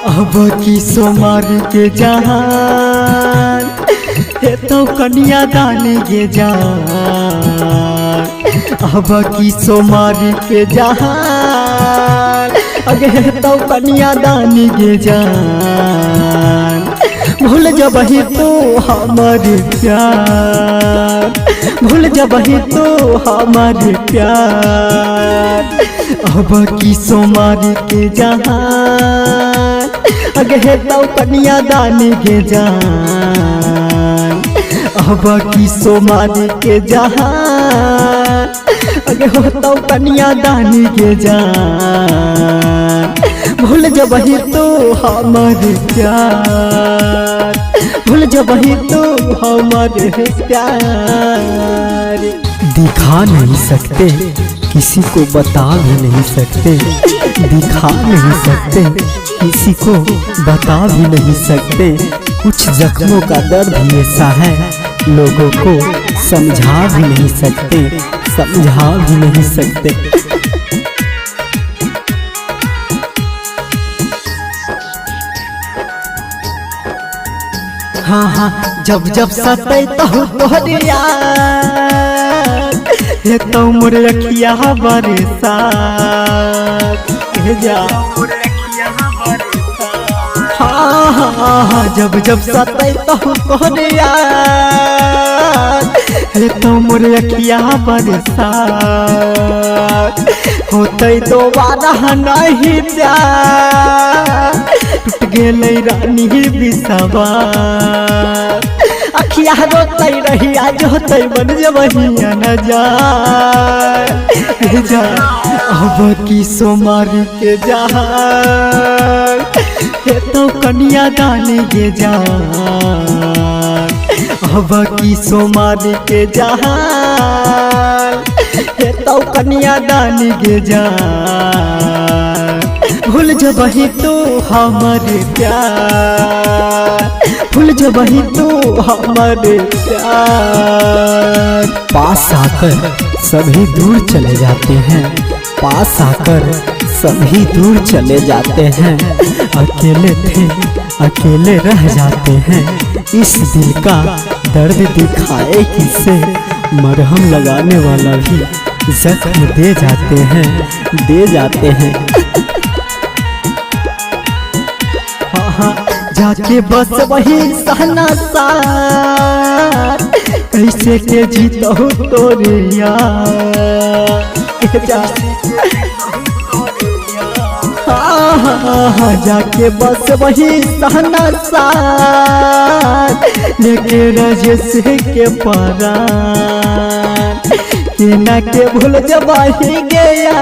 अब की सोमार के जहान हे तो कन्या दान के जान। अब की सोमार के जहान अगे तो कन्या दान के जान। भूल जबही तो हमारे प्यार, भूल जबही तो हमारे प्यार। अब की सोमार के जहान अगे तो कन्या दान के जान। अब की सोमार के जहान अगे तो कन्या दान के जान। भूल जबही तो हमारे प्यार, भूल जबही तो हमारे प्यार। दिखा नहीं सकते किसी को बता भी नहीं सकते, दिखा नहीं सकते किसी को बता भी नहीं सकते। कुछ जख्मों का दर्द ऐसा है लोगों को समझा भी नहीं सकते, समझा भी नहीं सकते। हाँ हाँ जब जब सतै तोहरे याद हे तो मोर अखिया बरसात जा। हाँ हाँ जब जब सतै तोहरे याद हे तो मोर अखिया बरसात। होते दोबारा नहीं प्यार टूट गेलै रानी विश्वास। अखिया रोते रही आज होते बन जबही न जा। अब की सोमार के जहान हे तो कन्या दान के जान। अब की सोमार के जहान हे तो कन्या दान के जान। भूल जबही तो हमारे प्यार, भूल जबही तो हमारे प्यार। पास आकर सभी दूर चले जाते हैं, पास आकर सभी दूर चले जाते हैं। अकेले थे अकेले रह जाते हैं, इस दिल का दर्द दिखाए किसे। मरहम लगाने वाला भी जख्म दे जाते हैं, दे जाते हैं। जाके बस वही सहना साथ कैसे के जीतो तोरे यार। जाके बस वही सहना साथ लेके राजेश के परान। केना के भूल जबाही गया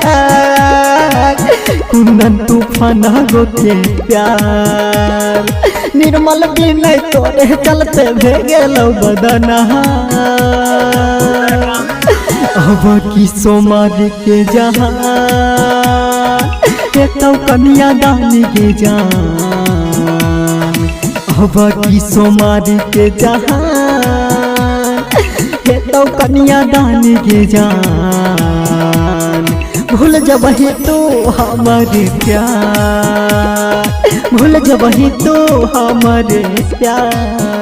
कुंदन तूफान गो के प्यार। निर्मल भी नहीं तोरे चलते भे गेलो बदना। अब की सोमार के जहान हे तो कन्या दान के जान। अब की सोमार के जहान हे तो कन्या दान के जान। भूल जबही तो हमारे प्यार, भूल जबही तो हमारे प्यार।